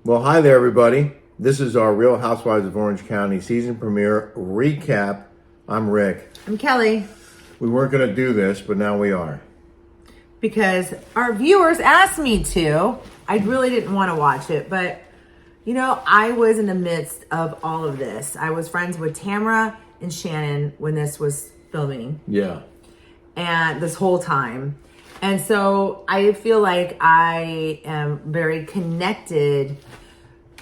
Well, hi there, everybody. This is our Real Housewives of Orange County season premiere recap. I'm Rick. I'm Kelly. We weren't going to do this, but now we are. Because our viewers asked me to. I really didn't want to watch it, but, I was in the midst of all of this. I was friends with Tamra and Shannon when this was filming. Yeah. And this whole time. And so I feel like I am very connected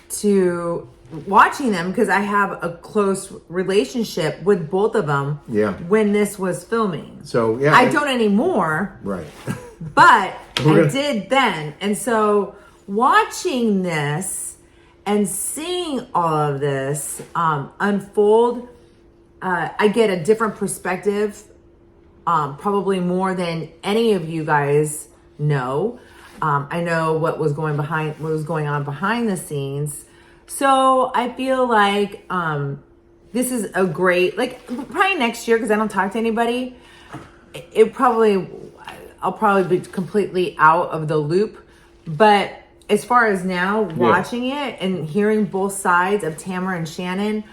to watching them because I have a close relationship with both of them. Yeah. When this was filming. So, yeah. I don't anymore. Right. But I did then. And so watching this and seeing all of this unfold, I get a different perspective, probably more than any of you guys know. I know what was going on behind the scenes. So I feel like this is a great, probably next year, because I don't talk to anybody, I'll probably be completely out of the loop. But as far as now, watching it and hearing both sides of Tamra and Shannon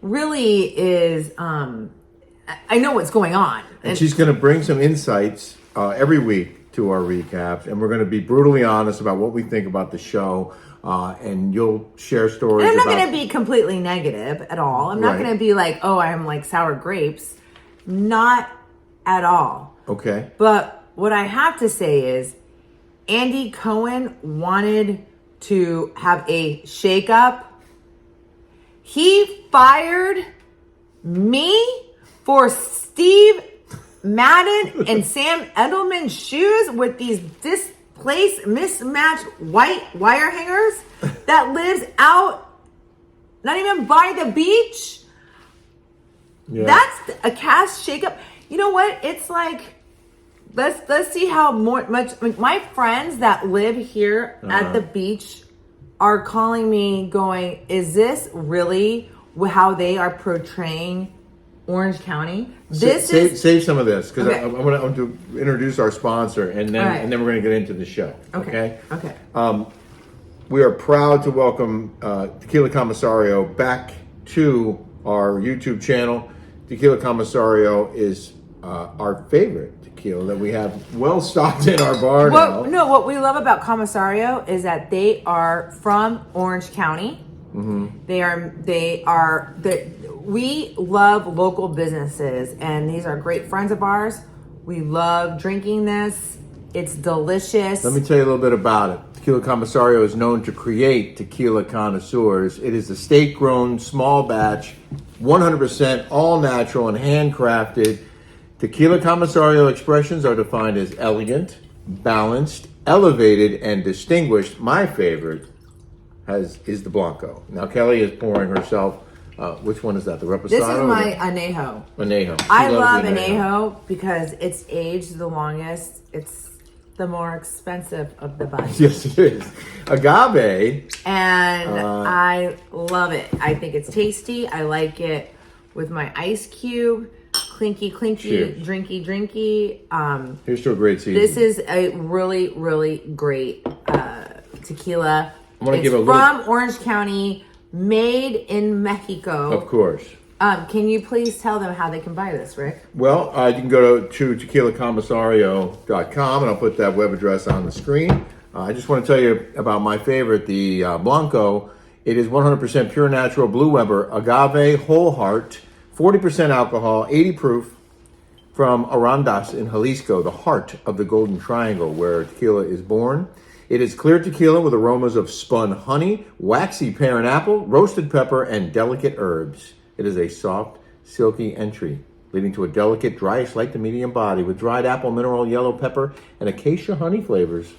really is, I know what's going on. And she's going to bring some insights every week to our recaps. And we're going to be brutally honest about what we think about the show. And you'll share stories. And I'm not going to be completely negative at all. I'm not going to be like, oh, I'm like sour grapes. Not at all. Okay. But what I have to say is Andy Cohen wanted to have a shakeup. He fired me for Steve Madden and Sam Edelman's shoes with these displaced, mismatched white wire hangers that lives out, not even by the beach. Yeah. That's a cast shakeup. You know what? It's like, let's see how much my friends that live here at the beach are calling me going, is this really how they are portraying Orange County? Save some of this because I want to introduce our sponsor and then we're going to get into the show. Okay. We are proud to welcome Tequila Comisario back to our YouTube channel. Tequila Comisario is our favorite tequila that we have well stocked in our bar now. No, what we love about Comisario is that they are from Orange County. Mm-hmm. We love local businesses, and these are great friends of ours. We love drinking this. It's delicious. Let me tell you a little bit about it. Tequila Comisario is known to create tequila connoisseurs. It is a state-grown, small batch, 100% all natural and handcrafted. Tequila Comisario expressions are defined as elegant, balanced, elevated, and distinguished. My favorite is the Blanco. Now, Kelly is pouring herself. Which one is that? The Reposado? This is my Añejo. Añejo. I love Añejo because it's aged the longest. It's the more expensive of the bunch. Yes, it is. Agave. And I love it. I think it's tasty. I like it with my ice cube. Clinky, Cheers. drinky. Here's to a great season. This is a really, really great tequila. It's from Orange County, made in Mexico. Of course. Can you please tell them how they can buy this, Rick? Well, you can go to tequilacomisario.com, and I'll put that web address on the screen. I just want to tell you about my favorite, the Blanco. It is 100% pure natural Blue Weber agave whole heart, 40% alcohol, 80 proof, from Arandas in Jalisco, the heart of the Golden Triangle where tequila is born. It is clear tequila with aromas of spun honey, waxy pear and apple, roasted pepper, and delicate herbs. It is a soft, silky entry, leading to a delicate, dryish, light to medium body with dried apple, mineral, yellow pepper, and acacia honey flavors.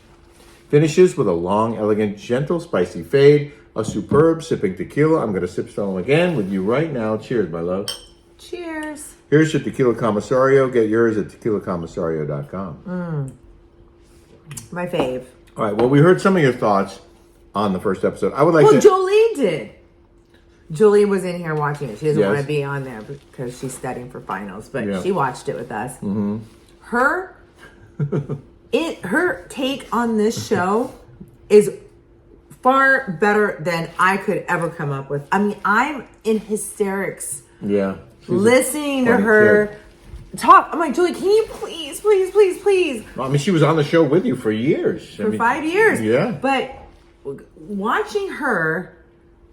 Finishes with a long, elegant, gentle, spicy fade, a superb sipping tequila. I'm going to sip some again with you right now. Cheers, my love. Cheers. Here's your Tequila Comisario. Get yours at tequilacomisario.com. My fave. All right. Well, we heard some of your thoughts on the first episode. I would like to... Jolie did. Jolie was in here watching it. She doesn't want to be on there because she's studying for finals, but she watched it with us. Mm-hmm. Her take on this show is far better than I could ever come up with. I mean, I'm in hysterics. Yeah. Listening to her talk. I'm like, Julie, can you please? I mean, she was on the show with you for years. For 5 years. Yeah. But watching her,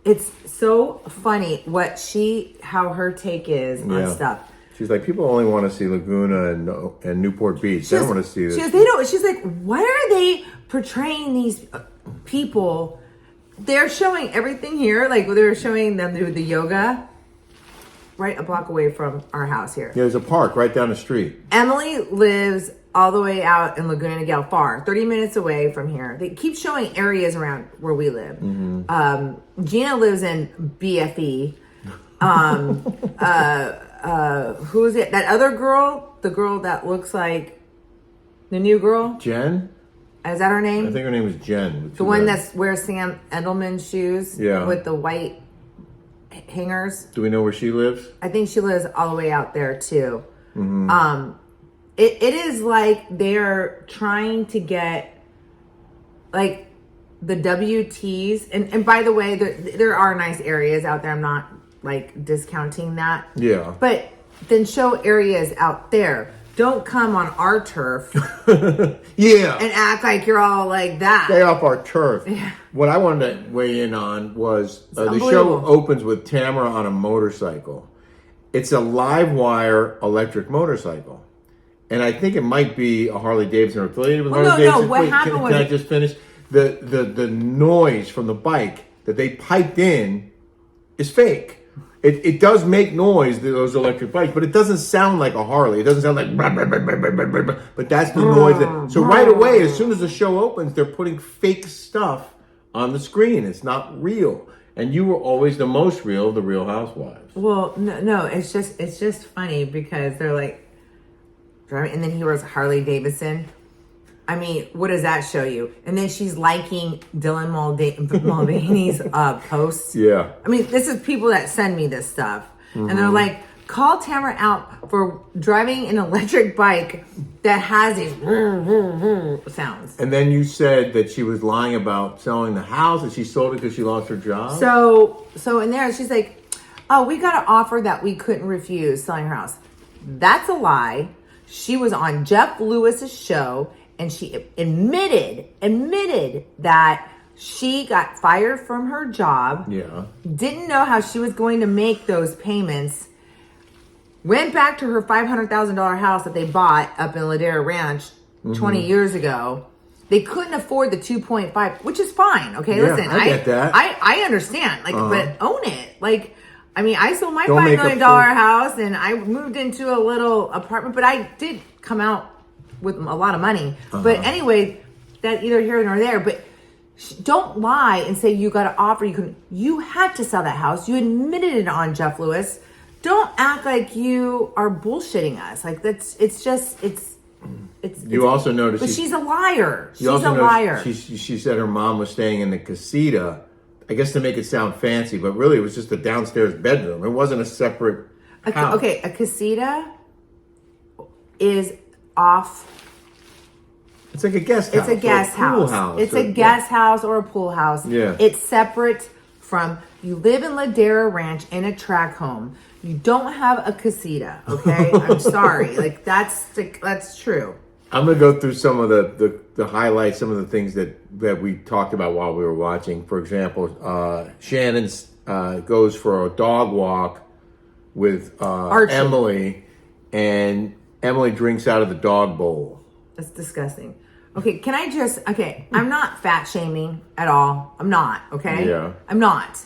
it's so funny how her take is on stuff. She's like, people only want to see Laguna and Newport Beach. They don't want to see this. She's like, why are they portraying these people? They're showing everything here. Like, they're showing them do the yoga right a block away from our house here. Yeah, there's a park right down the street. Emily lives all the way out in Laguna Niguel, far, 30 minutes away from here. They keep showing areas around where we live. Mm-hmm. Gina lives in BFE. Who is it? That other girl? The girl that looks like the new girl? Jen? Is that her name? I think her name is Jen. The one that wears Sam Edelman's shoes? Yeah. With the white hangers? Do we know where she lives? I think she lives all the way out there too. Mm-hmm. It is like they're trying to get like the WTs, and by the way, there are nice areas out there. I'm not like discounting that. Yeah. But then show areas out there. Don't come on our turf. Yeah. And act like you're all like that. Stay off our turf. Yeah. What I wanted to weigh in on was the show opens with Tamra on a motorcycle. It's a live wire electric motorcycle. And I think it might be a Harley Davidson or affiliated with Harley Davidson. What happened was... Can I just finish? The noise from the bike that they piped in is fake. It does make noise, those electric bikes, but it doesn't sound like a Harley. It doesn't sound like... But that's the noise. So right away, as soon as the show opens, they're putting fake stuff on the screen. It's not real. And you were always the most real of the Real Housewives. Well, no, it's just funny because they're like... And then he wears Harley Davidson. I mean, what does that show you? And then she's liking Dylan Mulvaney's posts. Yeah. I mean, this is people that send me this stuff. Mm-hmm. And they're like, call Tamra out for driving an electric bike that has these sounds. And then you said that she was lying about selling the house, and she sold it because she lost her job? So in there, she's like, oh, we got an offer that we couldn't refuse, selling her house. That's a lie. She was on Jeff Lewis's show, and she admitted that she got fired from her job. Yeah. Didn't know how she was going to make those payments. Went back to her $500,000 house that they bought up in Ladera Ranch 20 years ago. They couldn't afford the 2.5, which is fine. Okay, yeah, listen, I get that. I understand. Like, but own it. Like, I mean, I sold my $5 million house and I moved into a little apartment, but I did come out with a lot of money. But anyway, that either here nor there. But don't lie and say you got an offer. You had to sell that house. You admitted it on Jeff Lewis. Don't act like you are bullshitting us. Like it's. You also noticed, but she's a liar. She's a liar. She said her mom was staying in the casita. I guess to make it sound fancy, but really it was just a downstairs bedroom. It wasn't a separate house. Okay, a casita is off. It's like a guest house. It's a guest house. It's a guest house or a pool house. Yeah. It's separate from, you live in Ladera Ranch in a tract home. You don't have a casita, okay? I'm sorry. Like, that's true. I'm going to go through some of the highlights, some of the things that we talked about while we were watching. For example, Shannon goes for a dog walk with Emily, and Emily drinks out of the dog bowl. That's disgusting. Okay, I'm not fat shaming at all. I'm not, okay? Yeah. I'm not.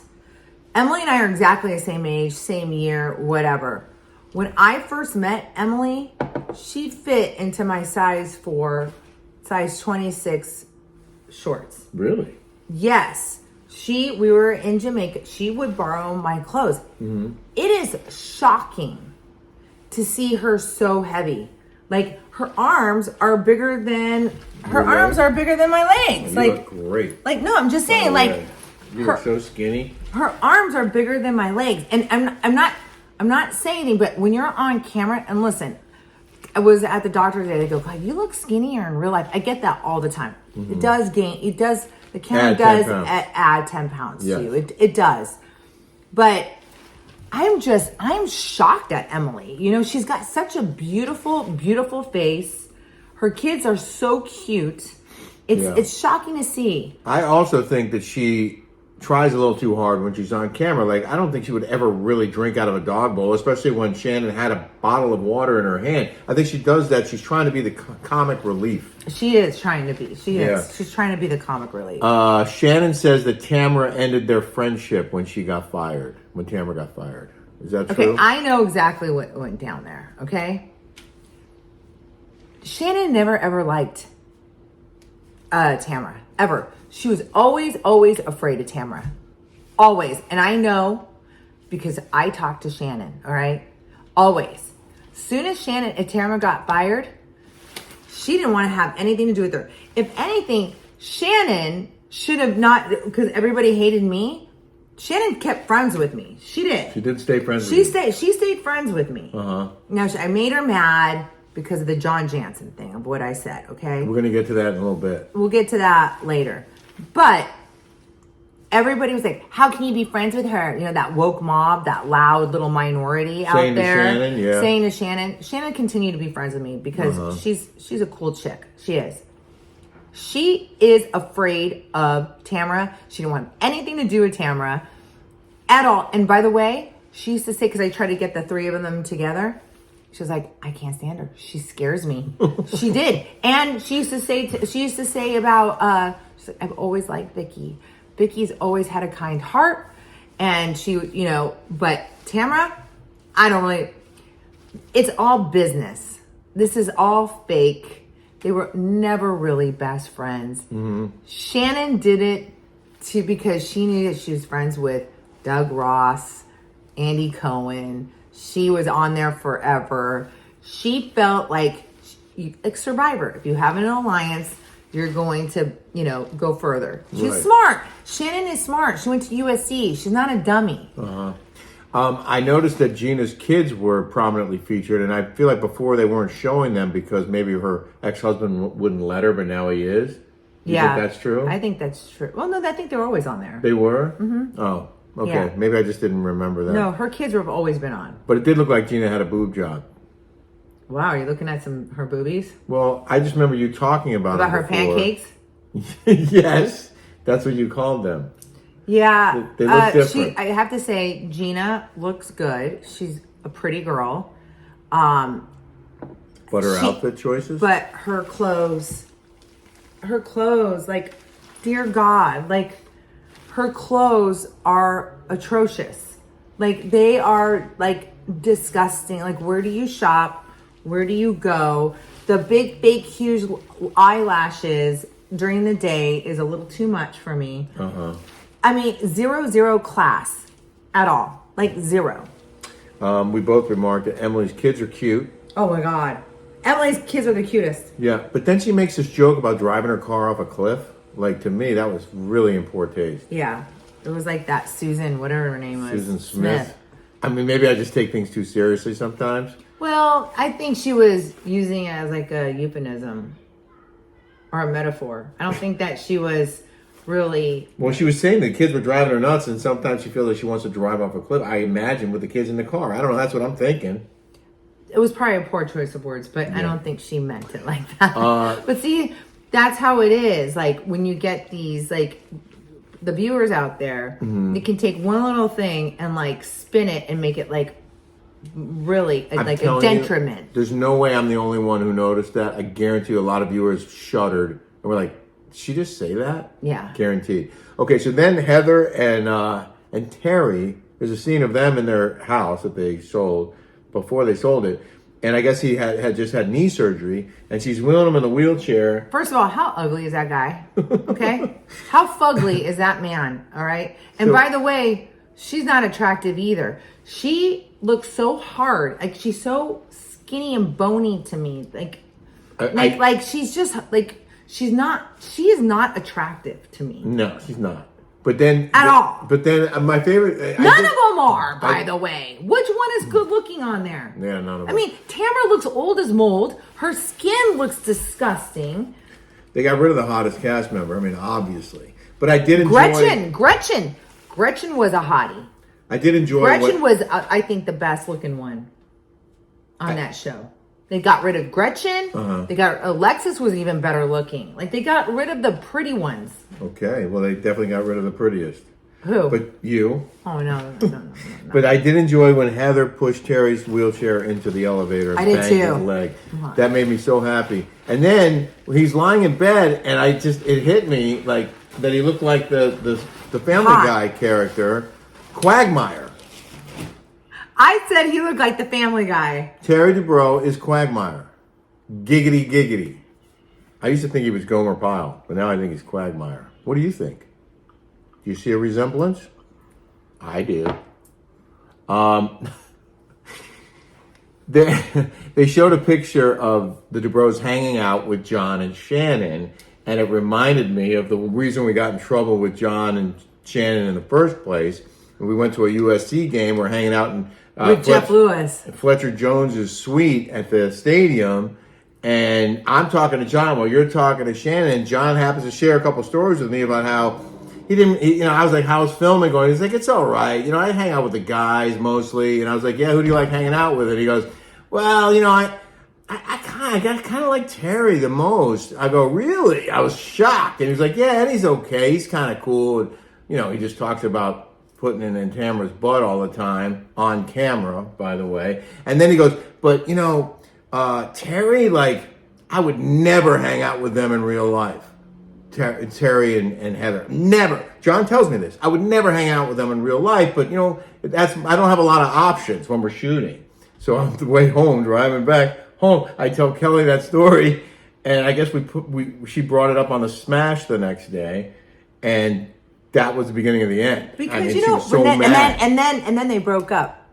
Emily and I are exactly the same age, same year, whatever. When I first met Emily, she fit into my size 26 shorts. Really? Yes. We were in Jamaica. She would borrow my clothes. Mm-hmm. It is shocking to see her so heavy. Like, her arms are bigger than my legs. You look great. Like, no, I'm just saying, like, you look so skinny. Her arms are bigger than my legs. And I'm not saying anything, but when you're on camera, and listen, I was at the doctor today, they go, God, you look skinnier in real life. I get that all the time. Mm-hmm. The camera does add 10 pounds to you. It does. But I'm shocked at Emily. You know, she's got such a beautiful, beautiful face. Her kids are so cute. It's shocking to see. I also think that she tries a little too hard when she's on camera. Like, I don't think she would ever really drink out of a dog bowl, especially when Shannon had a bottle of water in her hand. I think she does that. She's trying to be the comic relief. She is trying to be. She is. She's trying to be the comic relief. Shannon says that Tamra ended their friendship when she got fired. When Tamra got fired. Is that true? Okay, I know exactly what went down there. Okay? Shannon never ever liked Tamra. Ever. She was always afraid of Tamra. Always. And I know because I talked to Shannon, all right? Always. Soon as Tamra got fired, she didn't want to have anything to do with her. If anything, Shannon should have not, because everybody hated me, Shannon kept friends with me. She did. She did stay friends with you. She stayed friends with me. Uh-huh. Now, I made her mad because of the John Janssen thing, of what I said, okay? We're going to get to that in a little bit. We'll get to that later. But everybody was like, how can you be friends with her? You know, that woke mob, that loud little minority out there. Saying to Shannon. Shannon continued to be friends with me because she's a cool chick. She is. She is afraid of Tamra. She didn't want anything to do with Tamra at all. And by the way, she used to say, because I tried to get the three of them together, she was like, I can't stand her. She scares me. She did. And she used to say about, she's like, I've always liked Vicky. Vicky's always had a kind heart. And she, you know, but Tamra, it's all business. This is all fake. They were never really best friends. Mm-hmm. Shannon did it because she knew that she was friends with Doug Ross, Andy Cohen. She was on there forever. She felt like Survivor. If you have an alliance, you're going to, you know, go further. She's smart. Shannon is smart. She went to USC. She's not a dummy. Uh-huh. I noticed that Gina's kids were prominently featured, and I feel like before they weren't showing them because maybe her ex-husband wouldn't let her, but now he is. You think that's true? I think that's true. Well, no, I think they were always on there. They were? Mm-hmm. Oh, okay. Yeah. Maybe I just didn't remember that. No, her kids have always been on. But it did look like Gina had a boob job. Wow, are you looking at her boobies? Well, I just remember you talking about her pancakes? Yes, that's what you called them. Yeah, they look different. I have to say, Gina looks good. She's a pretty girl. But her outfit choices? But her clothes, like, dear God, like, her clothes are atrocious. Like, they are, like, disgusting. Like, where do you shop? Where do you go? The big, fake, huge eyelashes during the day is a little too much for me. Uh-huh. I mean, zero class at all. Like, zero. We both remarked that Emily's kids are cute. Oh, my God. Emily's kids are the cutest. Yeah, but then she makes this joke about driving her car off a cliff. Like, to me, that was really in poor taste. Yeah. It was like that Susan, whatever her name was. Susan Smith. I mean, maybe I just take things too seriously sometimes. Well, I think she was using it as like a euphemism or a metaphor. I don't think that she was really... Well, she was saying the kids were driving her nuts, and sometimes she feels like she wants to drive off a cliff. I imagine with the kids in the car. I don't know. That's what I'm thinking. It was probably a poor choice of words, but yeah. I don't think she meant it like that. But see, that's how it is. Like, when you get these, like, the viewers out there, they can take one little thing and, like, spin it and make it, like, really, like, a detriment. There's no way I'm the only one who noticed that. I guarantee you a lot of viewers shuddered and were like, did she just say that? Yeah. Guaranteed. Okay, so then Heather and Terry, there's a scene of them in their house that they sold before they sold it. And I guess he had just had knee surgery, and she's wheeling him in the wheelchair. First of all, how ugly is that guy? Okay? How fugly is that man? All right? And by the way, she's not attractive either. She looks so hard. Like, she's so skinny and bony to me. Like she's just, like, she is not attractive to me. No, she's not. But then... At all. But then, my favorite... None of them are, by the way. Which one is good looking on there? Yeah, none of them. I mean, Tamra looks old as mold. Her skin looks disgusting. They got rid of the hottest cast member. I mean, obviously. But I did enjoy... Gretchen was a hottie. I did enjoy... Gretchen was, I think, the best looking one on that show. They got rid of Gretchen. Alexis was even better looking. Like, they got rid of the pretty ones. Okay, well, they definitely got rid of the prettiest. Who? But you. Oh, no. But I did enjoy when Heather pushed Terry's wheelchair into the elevator and banged his leg. That made me so happy. And then he's lying in bed, and it hit me like that he looked like the Family Guy character, Quagmire. I said he looked like the Family Guy. Terry Dubrow is Quagmire. Giggity, giggity. I used to think he was Gomer Pyle, but now I think he's Quagmire. What do you think? Do you see a resemblance? I do. They showed a picture of the Dubrows hanging out with John and Shannon, and it reminded me of the reason we got in trouble with John and Shannon in the first place. We went to a USC game. We're hanging out in with Jeff Lewis, Fletcher Jones's suite at the stadium, and I'm talking to John while you're talking to Shannon. And John happens to share a couple stories with me about how I was like, how's filming going? He's like, it's all right. I hang out with the guys mostly. And I was like, yeah, who do you like hanging out with? And he goes, well, I kind of like Terry the most. I go, really? I was shocked. And he's like, yeah, and he's okay. He's kind of cool. And, he just talks about putting it in Tamra's butt all the time, on camera, by the way. And then he goes, but, Terry, I would never hang out with them in real life. Terry and Heather. Never. John tells me this. I would never hang out with them in real life, but, I don't have a lot of options when we're shooting. So on the way home, driving back home, I tell Kelly that story, and I guess she brought it up on the Smash the next day, and that was the beginning of the end. Because she was so mad. And then they broke up.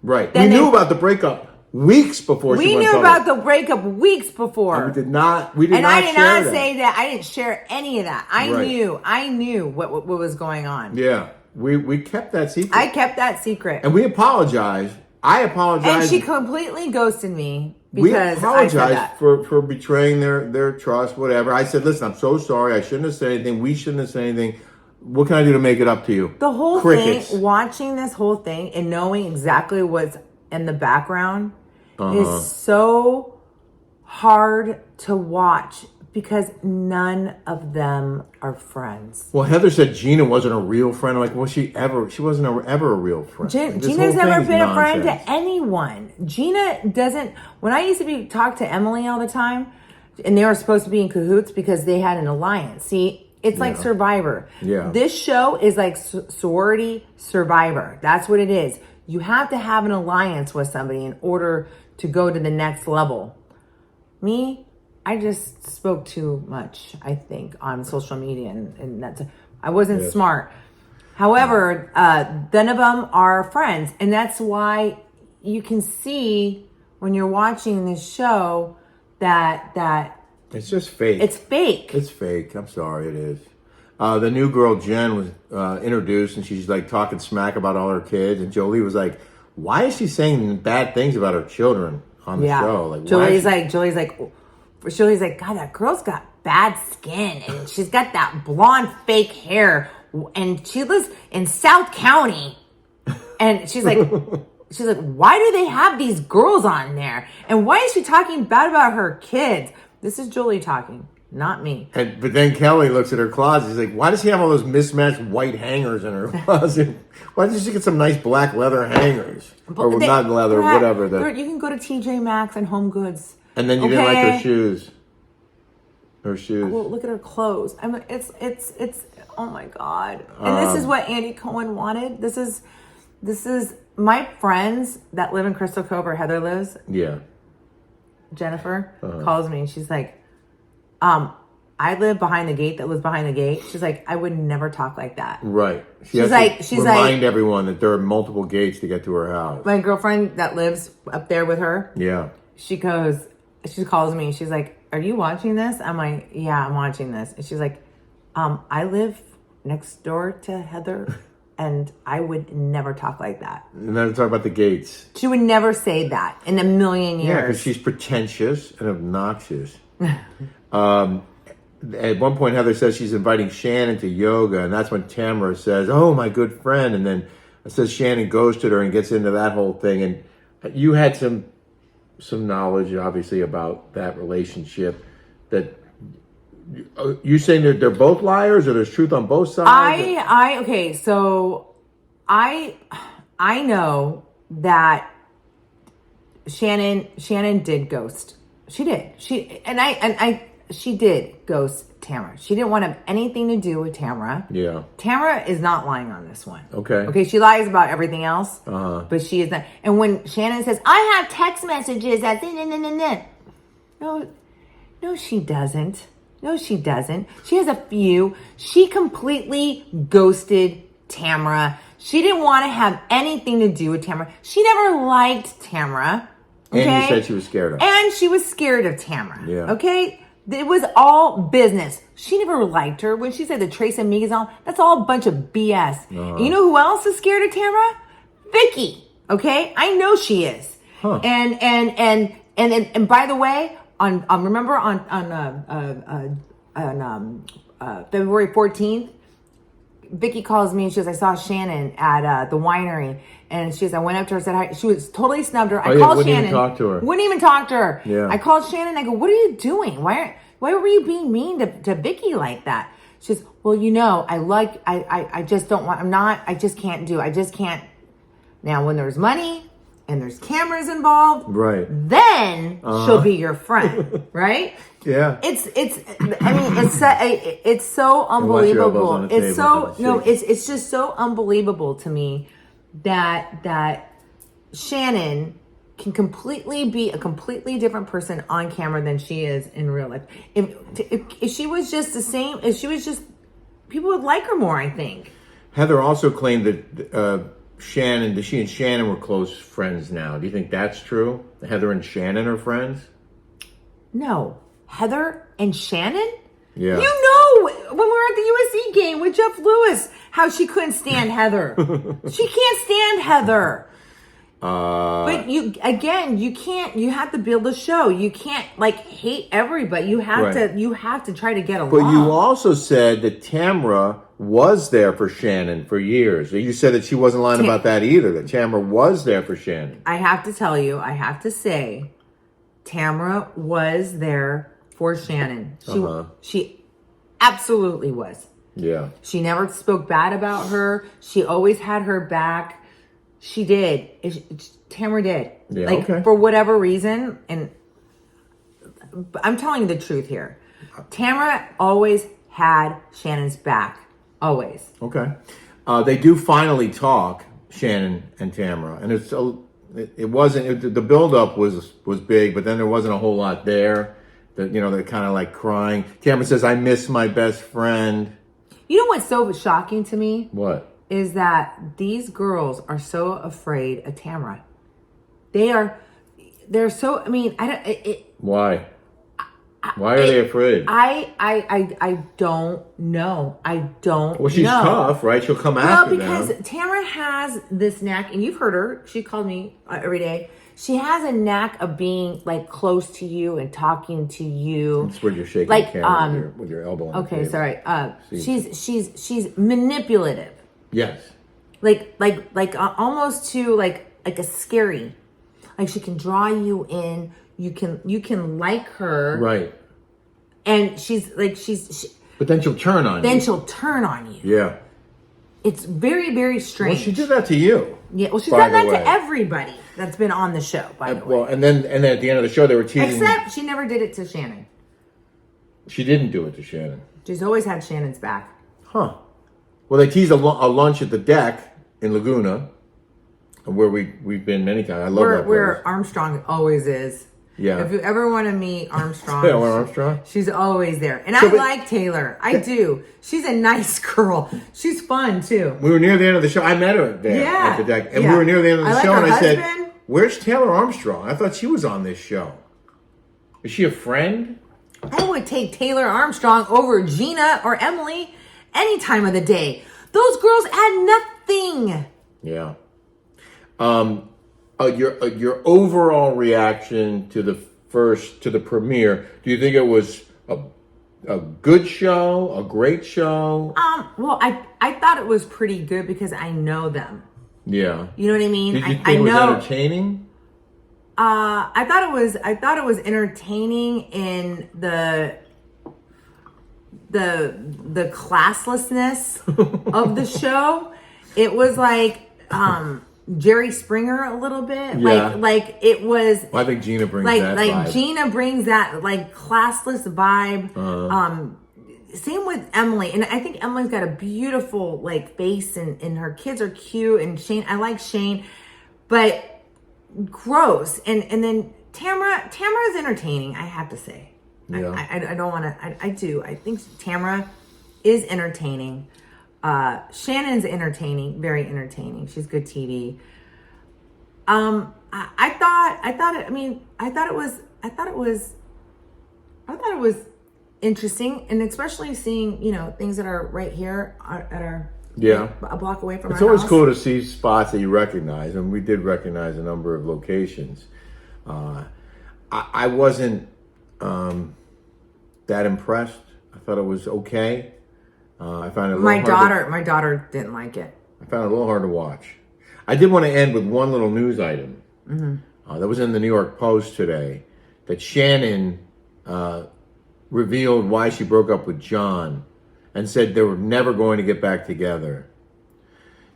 Right. We knew about the breakup weeks before. We knew about the breakup weeks before. And we did not say that. I didn't share any of that. I knew what was going on. Yeah. We kept that secret. I kept that secret. And we apologized. I apologized. And she completely ghosted me because we apologized for betraying their trust, whatever. I said, listen, I'm so sorry. I shouldn't have said anything. We shouldn't have said anything. What can I do to make it up to you? The whole thing, watching this whole thing and knowing exactly what's in the background is so hard to watch because none of them are friends. Well, Heather said Gina wasn't a real friend. I'm like, was she ever? She wasn't ever a real friend. Gina's never been a friend to anyone. Gina doesn't. When I used to talk to Emily all the time, and they were supposed to be in cahoots because they had an alliance. See, it's like Survivor. Yeah. This show is like sorority Survivor. That's what it is. You have to have an alliance with somebody in order to go to the next level. Me, I just spoke too much, I think, on social media, and I wasn't smart. However, none of them are friends, and that's why you can see when you're watching this show that it's just fake. It's fake. It's fake. I'm sorry, it is. The new girl Jen was introduced, and she's like talking smack about all her kids, and Jolie was like, "Why is she saying bad things about her children on the show?" Like, Julie's like, God, that girl's got bad skin, and she's got that blonde fake hair, and she lives in South County, and she's like, why do they have these girls on there, and why is she talking bad about her kids? This is Julie talking, not me. But then Kelly looks at her closet. She's like, why does she have all those mismatched white hangers in her closet? Why doesn't she get some nice black leather hangers? Or not leather, whatever. You can go to TJ Maxx and Home Goods. And then you didn't like her shoes. Her shoes. Well, look at her clothes. I mean, it's oh my God. And this is what Andy Cohen wanted. This is my friends that live in Crystal Cove where Heather lives. Yeah. Jennifer calls me and she's like, I live behind the gate that lives behind the gate. She's like, I would never talk like that. Right. She's like, remind everyone that there are multiple gates to get to her house. My girlfriend that lives up there with her. Yeah. She calls me and she's like, are you watching this? I'm like, yeah, I'm watching this. And she's like, I live next door to Heather and I would never talk like that. And then talk about the gates. She would never say that in a million years. Yeah, because she's pretentious and obnoxious. at one point Heather says she's inviting Shannon to yoga, and that's when Tamra says, "Oh, my good friend," and then it says Shannon ghosted her and gets into that whole thing. And you had some knowledge, obviously, about that relationship. That you saying that they're both liars, or there's truth on both sides? Okay, so I know that Shannon did ghost. She did. She did ghost Tamra. She didn't want to have anything to do with Tamra. Yeah. Tamra is not lying on this one. Okay. Okay, she lies about everything else. Uh-huh. But she is not. And when Shannon says, "I have text messages that," no, she doesn't. No, she doesn't. She has a few. She completely ghosted Tamra. She didn't want to have anything to do with Tamra. She never liked Tamra. Okay? And you said she was scared of her. And she was scared of Tamra. Yeah. Okay? It was all business. She never liked her. When she said the Trace Amigas on, that's all a bunch of BS. Uh-huh. And you know who else is scared of Tamra? Vicky. Okay? I know she is. Huh. And by the way, remember on February 14th, Vicky calls me and she goes, "I saw Shannon at the winery," and she goes, "I went up to her, said hi." She was totally snubbed her. I called wouldn't Shannon. even talk to her. Wouldn't even talk to her. Yeah. I called Shannon. I go, "What are you doing? Why were you being mean to Vicky like that?" She says, "Well, I just don't want. I just can't do. I just can't." Now, when there's money and there's cameras involved, Right. then she'll be your friend, right? Yeah. It's so unbelievable. Table, it's just so unbelievable to me that Shannon can completely be a completely different person on camera than she is in real life. If she was just the same, if she was just, people would like her more, I think. Heather also claimed that she and Shannon were close friends now. Do you think that's true? Heather and Shannon are friends? No. Heather and Shannon? Yeah. You know, when we were at the USC game with Jeff Lewis, how she couldn't stand Heather. She can't stand Heather. But you can't, you have to build a show. You can't hate everybody. You have to try to get along. But you also said that Tamra was there for Shannon for years. You said that she wasn't lying about that either, that Tamra was there for Shannon. I have to say, Tamra was there for Shannon. She absolutely was. Yeah. She never spoke bad about her. She always had her back. She did. Tamra did. Yeah, for whatever reason, and I'm telling you the truth here. Tamra always had Shannon's back. Always. Okay. They do finally talk, Shannon and Tamra, and it wasn't the buildup was big, but then there wasn't a whole lot there. They're kind of like crying. Tamra says, "I miss my best friend." You know what's so shocking to me? What? Is that these girls are so afraid of Tamra. They're so, I mean, Why? Why are they afraid? I don't know. Well, she's tough, right? She'll come after them. Well, because Tamra has this knack, and you've heard her. She called me every day. She has a knack of being close to you and talking to you. That's where you're shaking the camera with your elbow on the table. Sorry. She's manipulative. Yes. Almost to a scary. She can draw you in. You can like her. Right. And but then she'll turn on you. Then she'll turn on you. Yeah. It's very, very strange. Well, she did that to you. Yeah. Well, she's done that to everybody that's been on the show, by the way. Well, and then at the end of the show, they were teasing. Except she never did it to Shannon. She didn't do it to Shannon. She's always had Shannon's back. Huh. Well, they teased a lunch at the deck in Laguna, where we've been many times. I love that place. Where Armstrong always is. Yeah. If you ever want to meet Armstrong, Taylor Armstrong, she's always there. And I like Taylor. I do. She's a nice girl. She's fun too. We were near the end of the show. I met her there at the deck, and we were near the end of the show. And I said, "Where's Taylor Armstrong? I thought she was on this show. Is she a friend?" I would take Taylor Armstrong over Gina or Emily any time of the day. Those girls add nothing. Yeah. Your overall reaction to the premiere, do you think it was a good show, a great show? Well, I thought it was pretty good because I know them. Yeah. You know what I mean? Did you think I it was know, entertaining? I thought it was entertaining in the classlessness of the show. It was like Jerry Springer a little bit. Yeah. Like it was Well, I think Gina brings that vibe. Gina brings that like classless vibe. Same with Emily, and I think Emily's got a beautiful like face, and her kids are cute. And Shane, I like Shane, but gross. And then Tamra is entertaining. I have to say, Yeah. I don't want to. I do. I think Tamra is entertaining. Shannon's entertaining, very entertaining. She's good TV. I thought it was interesting, and especially seeing, things that are right here at our a block away from It's our always house. cool to see spots that you recognize, and we did recognize a number of locations. I wasn't that impressed. I thought it was okay. I found it a little My daughter didn't like it. I found it a little hard to watch. I did want to end with one little news item that was in the New York Post today, that Shannon revealed why she broke up with John and said they were never going to get back together.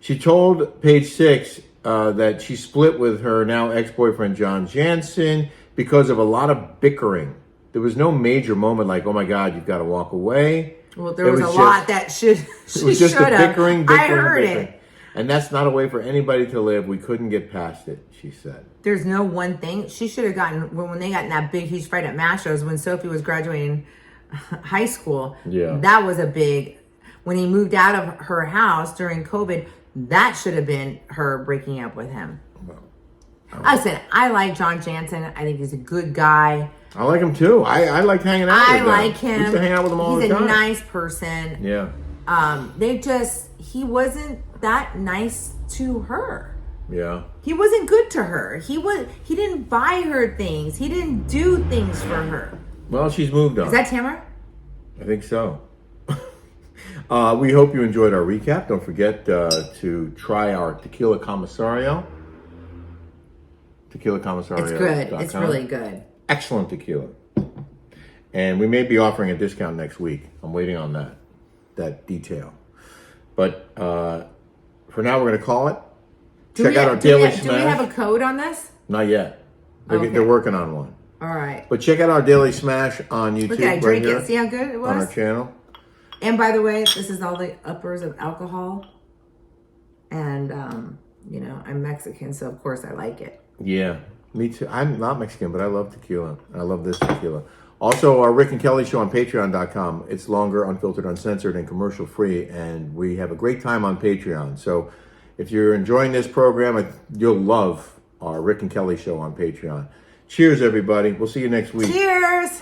She told Page Six that she split with her now ex-boyfriend John Janssen because of a lot of bickering. There was no major moment like, oh my God, you've got to walk away. Well, there was a lot that she It was just the bickering. I heard it. And that's not a way for anybody to live. We couldn't get past it, she said. There's no one thing. She should have gotten, when they got in that big, huge fight at Mastro's when Sophie was graduating high school. Yeah. That was a big, when he moved out of her house during COVID, that should have been her breaking up with him. Listen, I like John Janssen. I think he's a good guy. I like him too. I liked hanging out with him. I like him. We used to hang out with him all the time. He's a nice person. Yeah. He wasn't that nice to her. Yeah. He wasn't good to her. He didn't buy her things. He didn't do things for her. Well, she's moved on. Is that Tamra? I think so. We hope you enjoyed our recap. Don't forget to try our Tequila Comisario. Tequila Comisario. It's good. It's really good. Excellent tequila. And we may be offering a discount next week. I'm waiting on that detail. But for now, we're going to call it. Check out our Daily Smash. Do we have a code on this? Not yet. They're working on one. All right. But check out our Daily Smash on YouTube. Look, I drink it. See how good it was? On our channel. And by the way, this is all the uppers of alcohol. And, I'm Mexican, so of course I like it. Yeah, me too. I'm not Mexican, but I love tequila. I love this tequila. Also, our Rick and Kelly show on Patreon.com. It's longer, unfiltered, uncensored, and commercial free. And we have a great time on Patreon. So if you're enjoying this program, you'll love our Rick and Kelly show on Patreon. Cheers, everybody. We'll see you next week. Cheers.